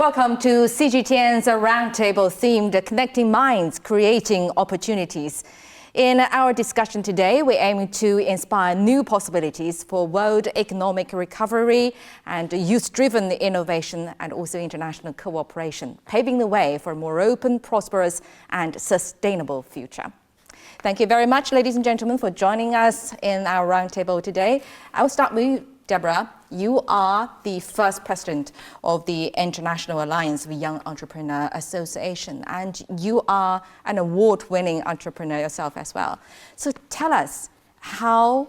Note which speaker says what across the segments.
Speaker 1: Welcome to CGTN's roundtable themed Connecting Minds, Creating Opportunities. In our discussion today, we aim to inspire new possibilities for world economic recovery and youth-driven innovation and also international cooperation, paving the way for a more open, prosperous and sustainable future. Thank you very much, ladies and gentlemen, for joining us in our roundtable today. I will start with you, Deborah. You are the first president of the International Alliance of Young Entrepreneur Association, and you are an award-winning entrepreneur yourself as well. So tell us, how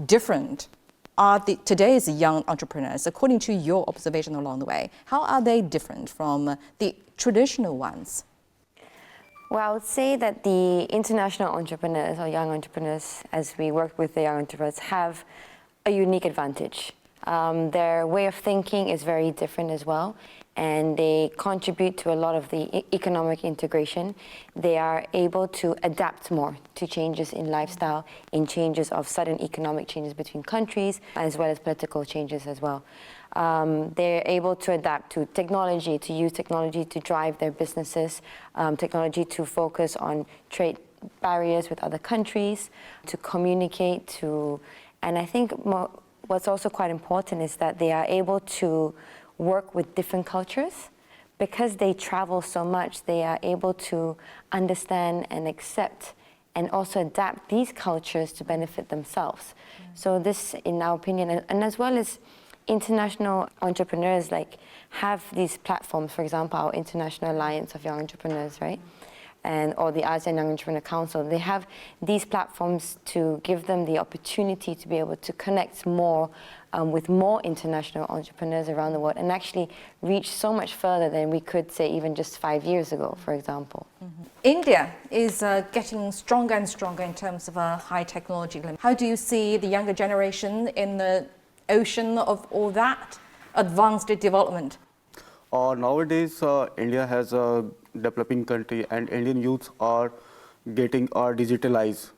Speaker 1: different are today's young entrepreneurs, according to your observation along the way? How are they different from the traditional ones?
Speaker 2: Well, I would say that the international entrepreneurs or young entrepreneurs, as we work with the young entrepreneurs, have a unique advantage. Their way of thinking is very different as well, and they contribute to a lot of the economic integration. They are able to adapt more to changes in lifestyle, in changes of sudden economic changes between countries, as well as political changes as well. They're able to adapt to technology, to use technology to drive their businesses, technology to focus on trade barriers with other countries, to communicate, and I think what's also quite important is that they are able to work with different cultures. Because they travel so much, they are able to understand and accept and also adapt these cultures to benefit themselves. So this, in our opinion, and as well as international entrepreneurs have these platforms, for example, our International Alliance of Young Entrepreneurs, right? Or the ASEAN Young Entrepreneur Council, they have these platforms to give them the opportunity to be able to connect more with more international entrepreneurs around the world and actually reach so much further than we could say even just 5 years ago, for example.
Speaker 1: India is getting stronger and stronger in terms of high technology. How do you see the younger generation in the ocean of all that advanced development?
Speaker 3: Nowadays, India has a developing country, and Indian youths are getting digitalized.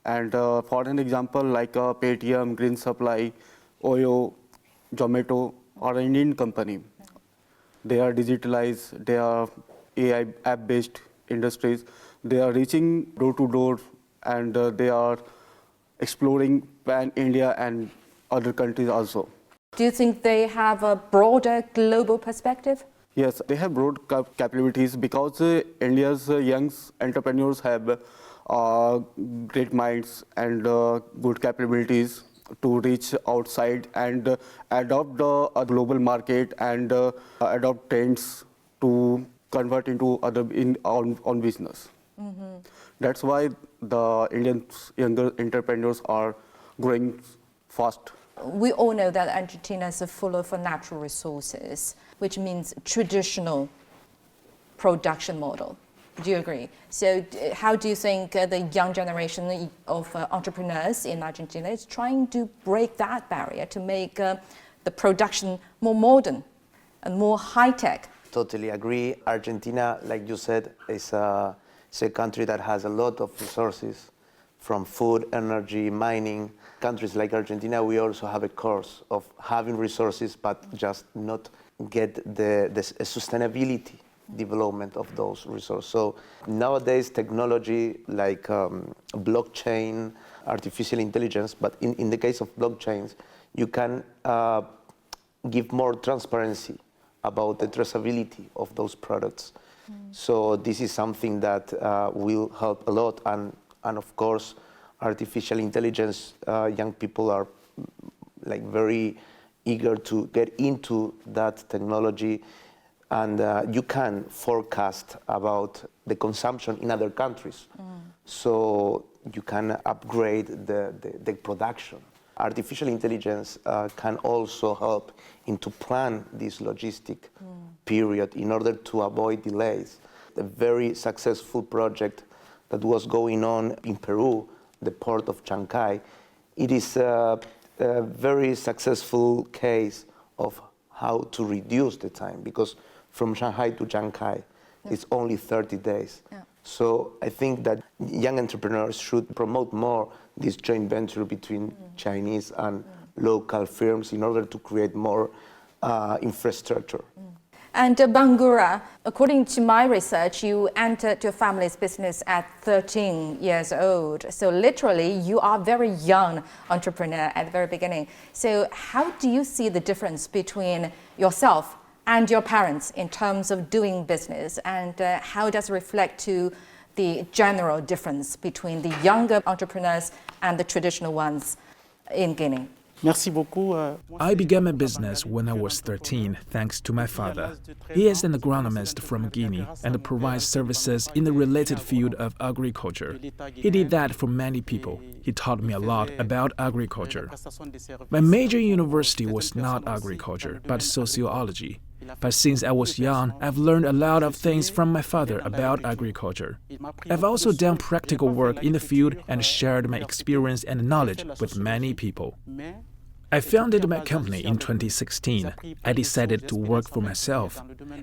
Speaker 3: And for an example, like Paytm, Green Supply, Oyo, Zomato are an Indian company. They are digitalized. They are AI app-based industries. They are reaching door to door, and they are exploring pan-India and other countries also.
Speaker 1: Do you think they have a broader global perspective?
Speaker 3: Yes, they have broad capabilities because India's young entrepreneurs have great minds and good capabilities to reach outside and adopt the global market and adopt trends to convert into on business. That's why the Indian younger entrepreneurs are growing fast.
Speaker 1: We all know that Argentina is full of natural resources, which means traditional production model. Do you agree? So how do you think the young generation of entrepreneurs in Argentina is trying to break that barrier to make the production more modern and more high-tech?
Speaker 4: Totally agree. Argentina, like you said, is a country that has a lot of resources, from food, energy, mining. Countries like Argentina, we also have a course of having resources, but just not get the sustainability development of those resources. So nowadays, technology like blockchain, artificial intelligence, but in the case of blockchains, you can give more transparency about the traceability of those products. So this is something that will help a lot, and of course, artificial intelligence, young people are very eager to get into that technology, and you can forecast about the consumption in other countries. So you can upgrade the production. Artificial intelligence can also help to plan this logistic period in order to avoid delays. A very successful project that was going on in Peru, the port of Chancay, it is a very successful case of how to reduce the time, because from Shanghai to Chancay, it's only 30 days. So I think that young entrepreneurs should promote more this joint venture between Chinese and local firms in order to create more infrastructure.
Speaker 1: And Bangura, according to my research, you entered your family's business at 13 years old. So literally, you are a very young entrepreneur at the very beginning. So how do you see the difference between yourself and your parents in terms of doing business? And how does it reflect to the general difference between the younger entrepreneurs and the traditional ones in Guinea?
Speaker 5: Merci beaucoup.
Speaker 6: I began my business when I was 13, thanks to my father. He is an agronomist from Guinea and provides services in the related field of agriculture. He did that for many people. He taught me a lot about agriculture. My major university was not agriculture, but sociology. But since I was young, I've learned a lot of things from my father about agriculture. I've also done practical work in the field and shared my experience and knowledge with many people. I founded my company in 2016. I decided to work for myself.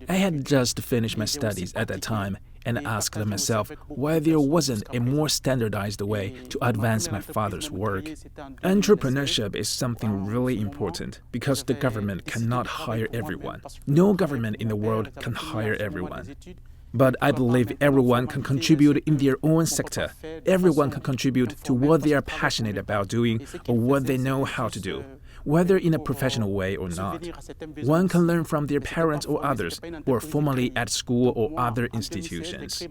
Speaker 6: I had just finished my studies at that time and asked myself why there wasn't a more standardized way to advance my father's work. Entrepreneurship is something really important because the government cannot hire everyone. No government in the world can hire everyone. But I believe everyone can contribute in their own sector. Everyone can contribute to what they are passionate about doing or what they know how to do, whether in a professional way or not. One can learn from their parents or others who are formally at school or other institutions.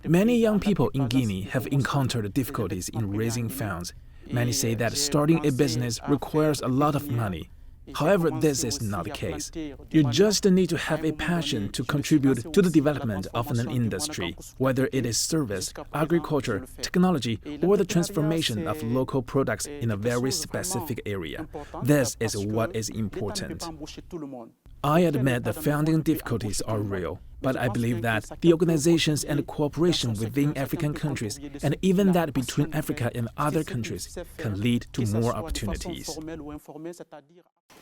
Speaker 6: Many young people in Guinea have encountered difficulties in raising funds. Many say that starting a business requires a lot of money. However, this is not the case. You just need to have a passion to contribute to the development of an industry, whether it is service, agriculture, technology, or the transformation of local products in a very specific area. This is what is important. I admit the founding difficulties are real, but I believe that the organizations and cooperation within African countries, and even that between Africa and other countries, can lead to more opportunities.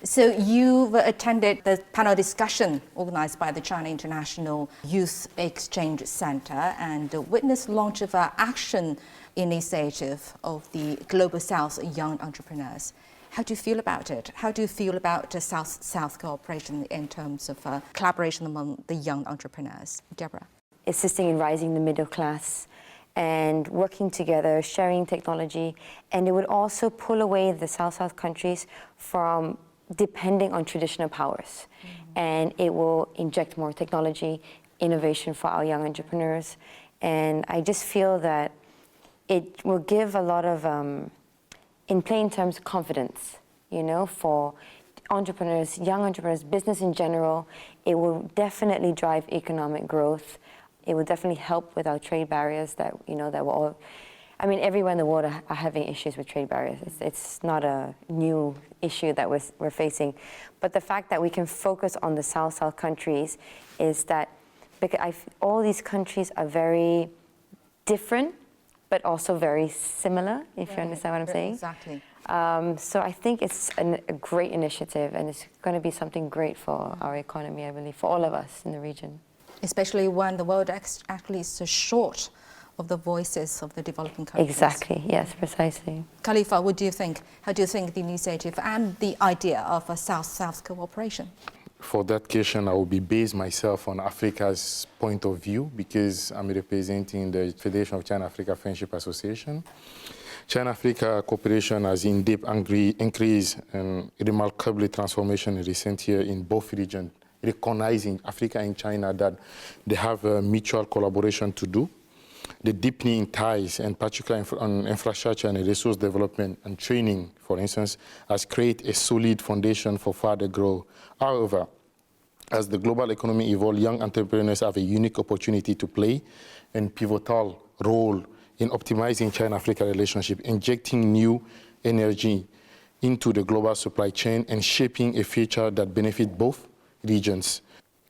Speaker 1: So you've attended the panel discussion organized by the China International Youth Exchange Center and witnessed launch of an action initiative of the Global South Young Entrepreneurs. How do you feel about it? How do you feel about South-South cooperation in terms of collaboration among the young entrepreneurs? Deborah?
Speaker 2: Assisting in rising the middle class and working together, sharing technology, and it would also pull away the South-South countries from depending on traditional powers. And it will inject more technology, innovation for our young entrepreneurs. And I just feel that it will give a lot of, in plain terms, confidence, for entrepreneurs, young entrepreneurs, business in general. It will definitely drive economic growth. It will definitely help with our trade barriers that, that we're all, everywhere in the world are having issues with trade barriers. It's not a new issue that we're facing. But the fact that we can focus on the South-South countries is that because all these countries are very different, but also very similar, if you understand what I'm saying.
Speaker 1: Exactly.
Speaker 2: So I think it's a great initiative, and it's going to be something great for our economy, I believe, for all of us in the region.
Speaker 1: Especially when the world actually is so short of the voices of the developing countries.
Speaker 2: Exactly, yes, precisely.
Speaker 1: Khalifa, what do you think? How do you think the initiative and the idea of a South-South cooperation?
Speaker 7: For that question, I will be based myself on Africa's point of view because I'm representing the Federation of China-Africa Friendship Association. China-Africa cooperation has indeed increased and remarkably transformation in recent years in both regions, recognizing Africa and China that they have a mutual collaboration to do. The deepening ties, and particularly on infrastructure and resource development and training, for instance, has created a solid foundation for further growth. However, as the global economy evolves, young entrepreneurs have a unique opportunity to play a pivotal role in optimizing China-Africa relationship, injecting new energy into the global supply chain and shaping a future that benefits both regions.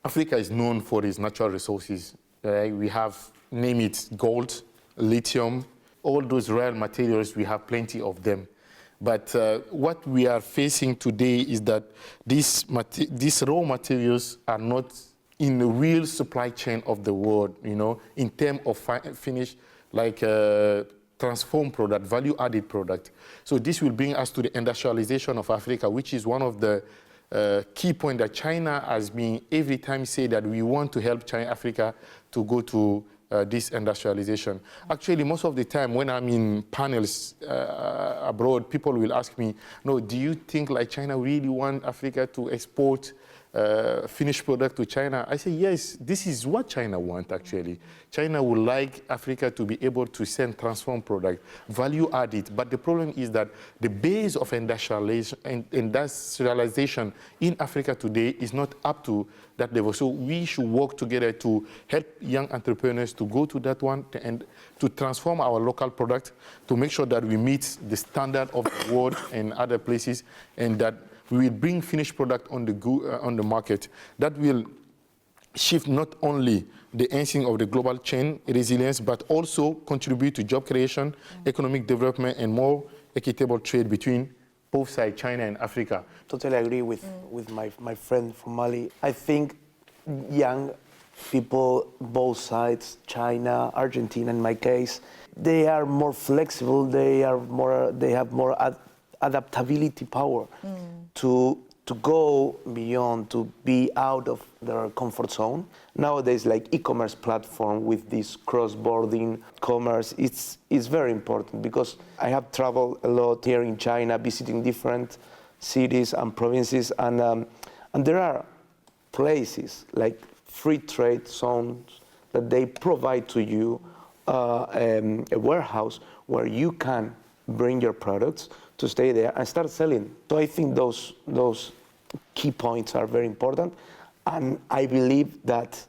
Speaker 7: Africa is known for its natural resources. We have, name it, gold, lithium, all those rare materials, we have plenty of them. But what we are facing today is that these raw materials are not in the real supply chain of the world, in terms of finished, like transformed product, value-added product. So this will bring us to the industrialization of Africa, which is one of the key point that China has been every time say that we want to help Africa to go to this industrialization. Actually, most of the time when I'm in panels abroad, people will ask me, no, do you think like China really want Africa to export finished product to China? I say, yes, this is what China want actually. China would like Africa to be able to send transformed product, value added, but the problem is that the base of industrialization in Africa today is not up to that level. So we should work together to help young entrepreneurs to go to that one and to transform our local product to make sure that we meet the standard of the world and other places, and that we will bring finished product on the market. That will shift not only the enhancing of the global chain resilience, but also contribute to job creation, economic development, and more equitable trade between both sides, China and Africa.
Speaker 4: Totally agree with my friend from Mali. I think young people, both sides, China, Argentina in my case, they are more flexible, they have more adaptability power to go beyond, to be out of their comfort zone. Nowadays, like e-commerce platform with this cross-border commerce, it's very important, because I have traveled a lot here in China, visiting different cities and provinces, and there are places like free trade zones that they provide to you a warehouse where you can bring your products to stay there and start selling. So I think those key points are very important, and I believe that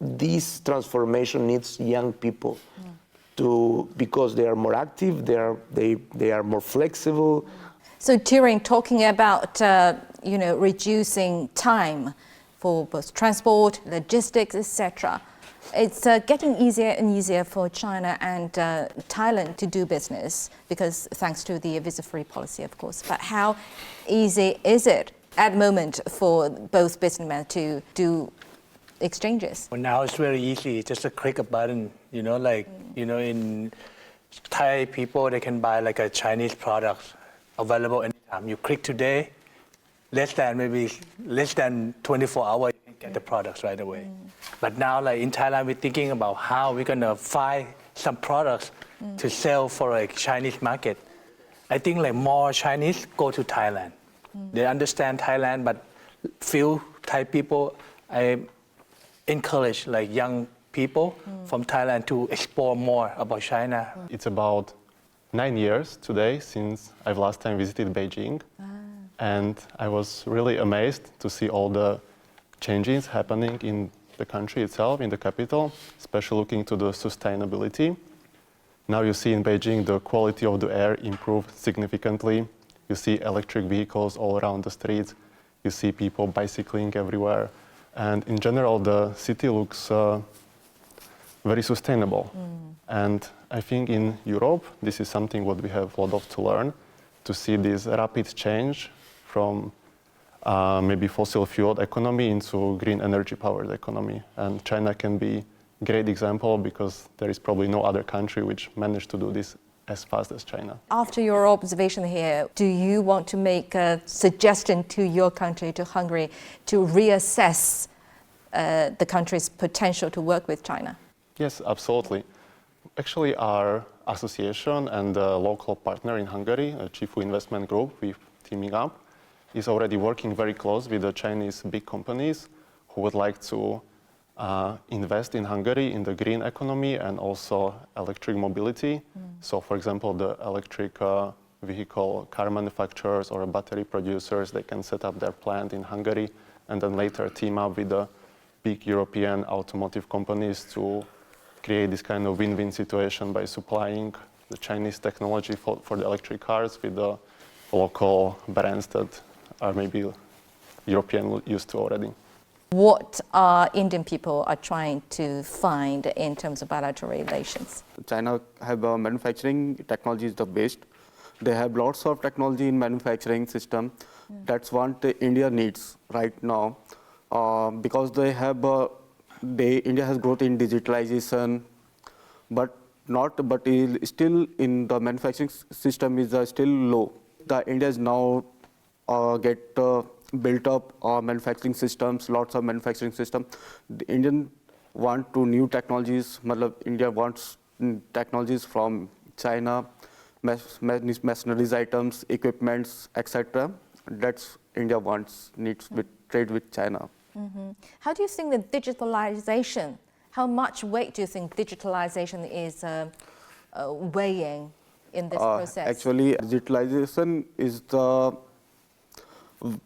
Speaker 4: this transformation needs young people because they are more active, they are more flexible.
Speaker 1: So Turing, talking about reducing time for both transport, logistics, etc. It's getting easier and easier for China and Thailand to do business, because thanks to the visa-free policy, of course. But how easy is it at the moment for both businessmen to do exchanges?
Speaker 5: Well, now it's very easy. Just a click a button. In Thai people, they can buy like a Chinese product available anytime. You click today, less than 24 hours, you can get the products right away. But now, like in Thailand, we're thinking about how we're gonna find some products to sell for a Chinese market. I think like more Chinese go to Thailand. They understand Thailand, but few Thai people, I encourage like young people from Thailand to explore more about China.
Speaker 8: It's about 9 years today since I've last time visited Beijing. And I was really amazed to see all the changes happening in the country itself, in the capital, especially looking to the sustainability. Now you see in Beijing the quality of the air improved significantly. You see electric vehicles all around the streets. You see people bicycling everywhere. And in general, the city looks very sustainable. And I think in Europe, this is something what we have a lot of to learn, to see this rapid change from maybe fossil fueled economy into green energy powered economy. And China can be a great example, because there is probably no other country which managed to do this as fast as China.
Speaker 1: After your observation here, do you want to make a suggestion to your country, to Hungary, to reassess the country's potential to work with China?
Speaker 8: Yes, absolutely. Actually, our association and the local partner in Hungary, Chifu Investment Group, we're teaming up, is already working very close with the Chinese big companies who would like to invest in Hungary in the green economy and also electric mobility. So, for example, the electric vehicle car manufacturers or battery producers, they can set up their plant in Hungary and then later team up with the big European automotive companies to create this kind of win-win situation by supplying the Chinese technology for the electric cars with the local brands that are maybe European used to already.
Speaker 1: What are Indian people are trying to find in terms of bilateral relations?
Speaker 3: China have manufacturing technology is the best. They have lots of technology in manufacturing system. That's what India needs right now, because they have India has growth in digitalization, but still in the manufacturing system is still low. India is now get built up manufacturing systems, lots of manufacturing systems. The Indian want to new technologies. India wants technologies from China, machineries items, equipments, etc. That's India needs with trade with China.
Speaker 1: How do you think that digitalization, how much weight do you think digitalization is weighing in this process?
Speaker 3: Actually, digitalization is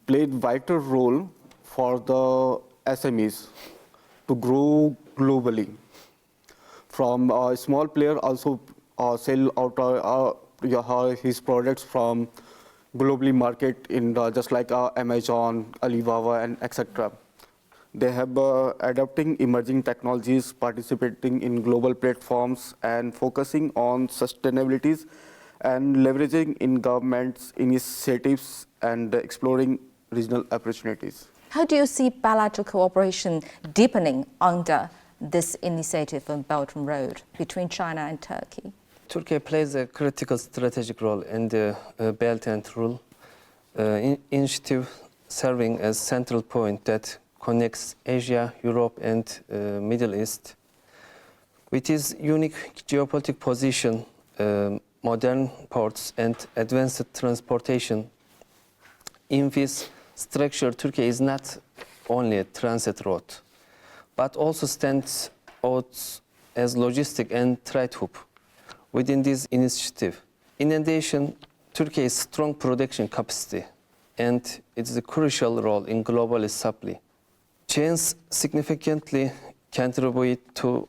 Speaker 3: played vital role for the SMEs to grow globally. From a small player also sell out his products from globally market in just like Amazon, Alibaba, and etc. They have adopting emerging technologies, participating in global platforms, and focusing on sustainabilities and leveraging in government's initiatives and exploring regional opportunities.
Speaker 1: How do you see bilateral cooperation deepening under this initiative on Belt and Road between China and Turkey?
Speaker 9: Turkey plays a critical strategic role in the Belt and Road initiative, serving as central point that connects Asia, Europe, and Middle East. With its unique geopolitical position, modern ports, and advanced transportation, in this structure, Turkey is not only a transit route, but also stands out as logistic and trade hub within this initiative. In addition, Turkey's strong production capacity and its crucial role in global supply chains significantly contribute to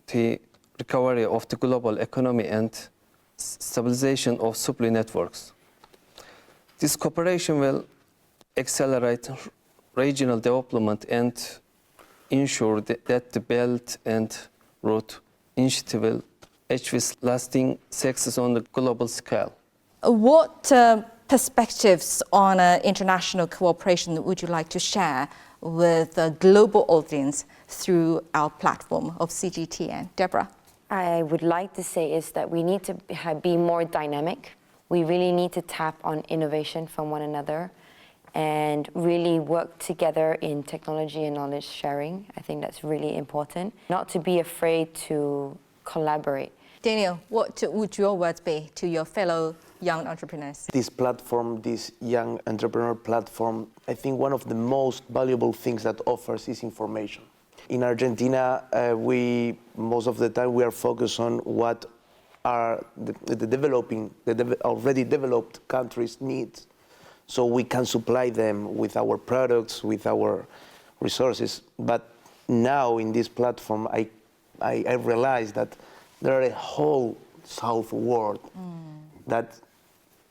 Speaker 9: the recovery of the global economy and stabilization of supply networks. This cooperation will accelerate regional development and ensure that the Belt and Road Initiative will achieve lasting success on the global scale.
Speaker 1: What perspectives on international cooperation would you like to share with a global audience through our platform of CGTN? Deborah?
Speaker 2: I would like to say is that we need to be more dynamic. We really need to tap on innovation from one another and really work together in technology and knowledge sharing. I think that's really important. Not to be afraid to collaborate.
Speaker 1: Daniel, what would your words be to your fellow young entrepreneurs?
Speaker 4: This platform, this young entrepreneur platform, I think one of the most valuable things that offers is information. In Argentina, most of the time we are focused on what are the already developed countries' needs, so we can supply them with our products, with our resources. But now in this platform, I realize that there are a whole South world that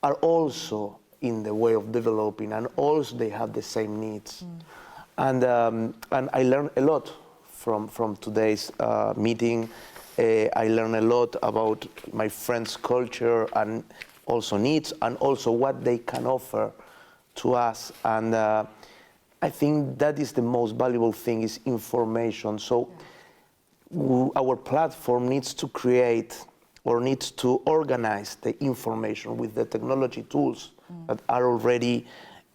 Speaker 4: are also in the way of developing, and also they have the same needs. And I learned a lot from today's meeting. I learned a lot about my friends' culture and also needs, and also what they can offer to us. And I think that is the most valuable thing, is information. So our platform needs to create or needs to organize the information with the technology tools that are already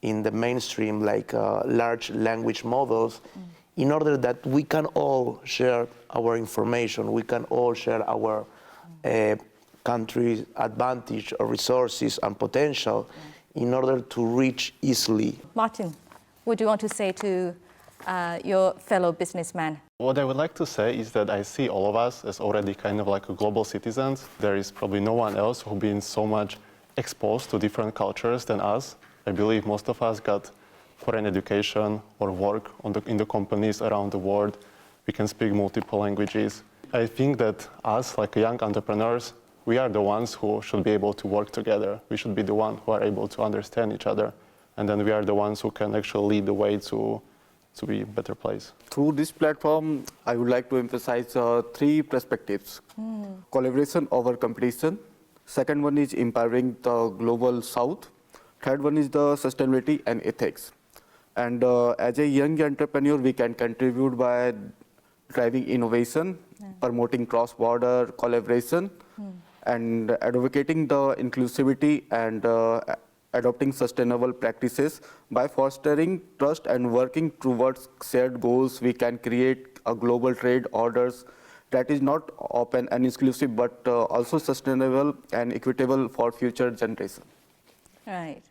Speaker 4: in the mainstream, like large language models, in order that we can all share our information, we can all share our country's advantage or resources and potential in order to reach easily.
Speaker 1: Martin, what do you want to say to your fellow businessman?
Speaker 8: What I would like to say is that I see all of us as already kind of like global citizens. There is probably no one else who's been so much exposed to different cultures than us. I believe most of us got foreign education or work in the companies around the world. We can speak multiple languages. I think that us, like young entrepreneurs, we are the ones who should be able to work together. We should be the ones who are able to understand each other. And then we are the ones who can actually lead the way to be a better place.
Speaker 3: Through this platform, I would like to emphasize three perspectives. Collaboration over competition. Second one is empowering the global South. Third one is the sustainability and ethics. And as a young entrepreneur, we can contribute by driving innovation, promoting cross-border collaboration, and advocating the inclusivity and adopting sustainable practices. By fostering trust and working towards shared goals, we can create a global trade orders that is not open and exclusive, but also sustainable and equitable for future generations.
Speaker 1: Right.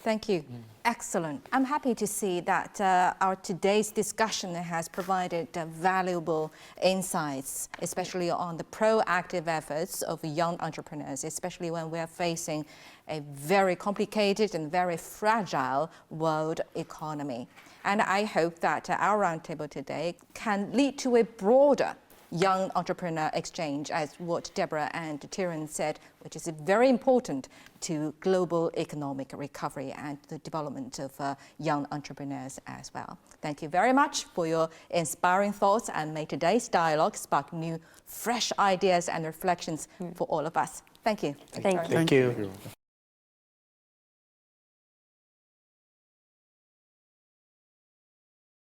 Speaker 1: Thank you. Excellent. I'm happy to see that our today's discussion has provided valuable insights, especially on the proactive efforts of young entrepreneurs, especially when we're facing a very complicated and very fragile world economy. And I hope that our roundtable today can lead to a broader young entrepreneur exchange, as what Deborah and Tiran said, which is very important to global economic recovery and the development of young entrepreneurs as well. Thank you very much for your inspiring thoughts, and may today's dialogue spark new, fresh ideas and reflections for all of us. Thank you.
Speaker 2: Thank you.
Speaker 5: Thank you.